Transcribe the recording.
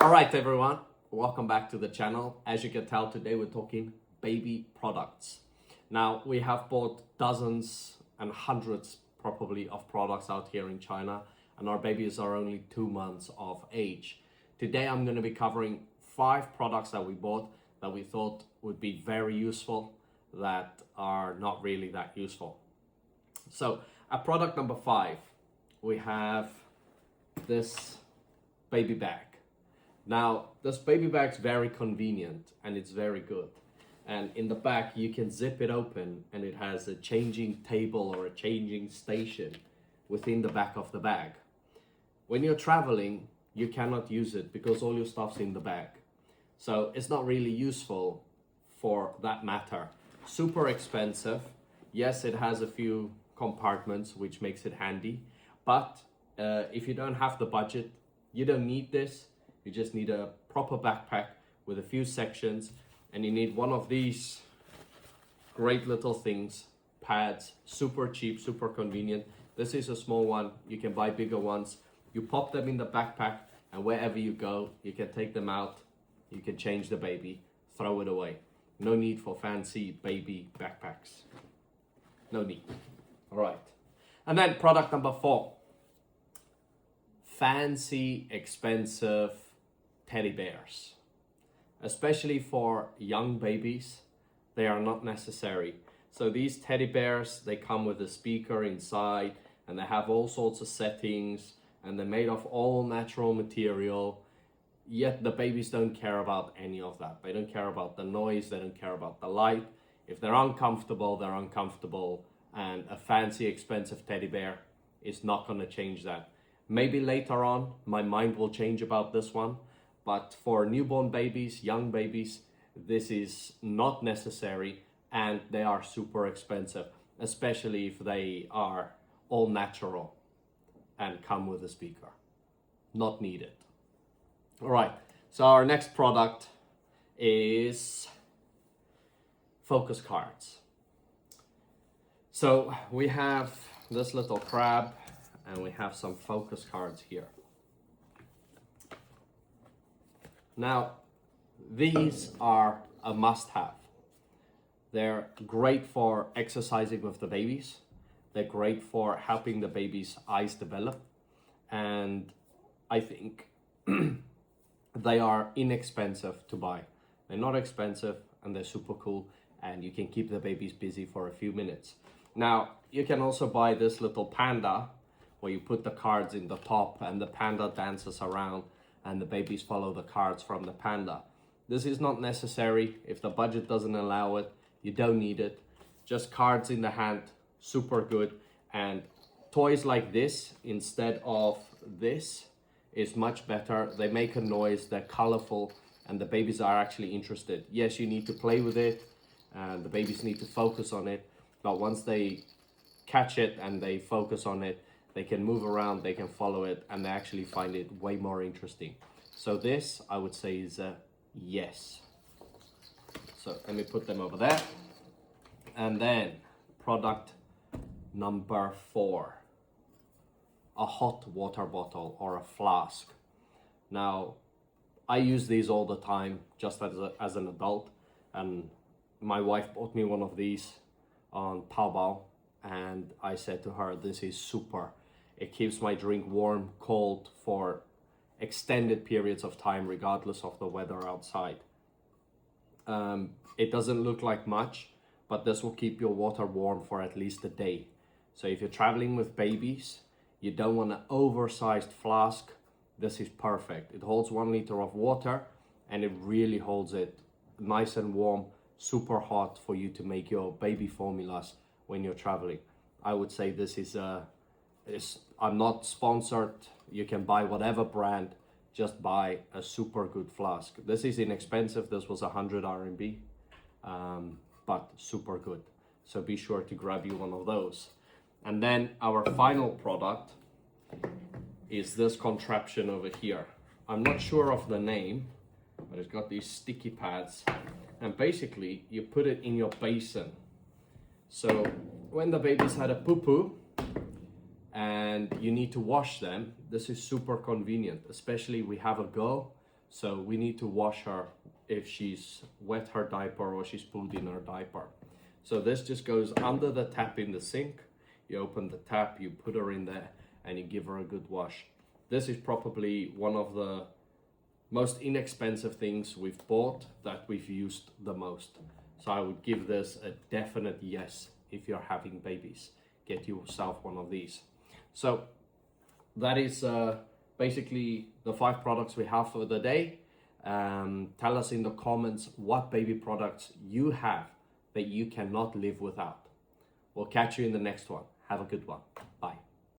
All right, everyone, welcome back to the channel. As you can tell, today we're talking baby products. Now, we have bought dozens and hundreds probably of products out here in China, and our babies are only 2 months of age. Today, I'm going to be covering 5 products that we bought that we thought would be very useful that are not really that useful. So, at product number 5, we have this baby bag. Now, this baby bag's very convenient and it's very good. And in the back, you can zip it open and it has a changing table or a changing station within the back of the bag. When you're traveling, you cannot use it because all your stuff's in the bag. So it's not really useful for that matter. Super expensive. Yes, it has a few compartments, which makes it handy. But if you don't have the budget, you don't need this. You just need a proper backpack with a few sections, and you need one of these great little things, pads, super cheap, super convenient. This is a small one. You can buy bigger ones. You pop them in the backpack, and wherever you go, you can take them out. You can change the baby, throw it away. No need for fancy baby backpacks. No need. All right. And then product number 4. Fancy, expensive teddy bears. Especially for young babies, they are not necessary. So these teddy bears, they come with a speaker inside and they have all sorts of settings and they're made of all natural material. Yet the babies don't care about any of that. They don't care about the noise, they don't care about the light. If they're uncomfortable, they're uncomfortable, and a fancy, expensive teddy bear is not going to change that. Maybe later on, my mind will change about this one, but for newborn babies, young babies, this is not necessary, and they are super expensive, especially if they are all natural and come with a speaker. Not needed. All right, so our next product is focus cards. So we have this little crab and we have some focus cards here. Now, these are a must-have. They're great for exercising with the babies. They're great for helping the baby's eyes develop. And I think they are inexpensive to buy. They're not expensive and they're super cool, and you can keep the babies busy for a few minutes. Now, you can also buy this little panda where you put the cards in the top and the panda dances around and the babies follow the cards from the panda. This is not necessary. If the budget doesn't allow it, you don't need it. Just cards in the hand, super good. And toys like this instead of this is much better. They make a noise, they're colorful, and the babies are actually interested. Yes, you need to play with it and the babies need to focus on it, but once they catch it and they focus on it, they can move around, they can follow it, and they actually find it way more interesting. So this, I would say, is a yes. So let me put them over there. And then product number 4, a hot water bottle or a flask. Now, I use these all the time just as an adult, and my wife bought me one of these on Taobao, and I said to her, this is super. It keeps my drink warm, cold for extended periods of time, regardless of the weather outside. It doesn't look like much, but this will keep your water warm for at least a day. So if you're traveling with babies, you don't want an oversized flask, this is perfect. It holds 1 liter of water and it really holds it nice and warm, super hot for you to make your baby formulas when you're traveling. I would say this is I'm not sponsored. You can buy whatever brand, just buy a super good flask. This is inexpensive. This was 100 RMB, but super good. So be sure to grab you one of those. And then our final product is this contraption over here. I'm not sure of the name, but it's got these sticky pads. And basically, you put it in your basin. So when the baby's had a poo-poo, and you need to wash them, this is super convenient. Especially we have a girl, So we need to wash her if she's wet her diaper or she's pulled in her diaper. So this just goes under the tap in the sink. You open the tap, you put her in there, and you give her a good wash. This is probably one of the most inexpensive things we've bought that we've used the most. So I would give this a definite yes if you're having babies. Get yourself one of these. So that is basically the 5 products we have for the day. Tell us in the comments what baby products you have that you cannot live without. We'll catch you in the next one. Have a good one. Bye.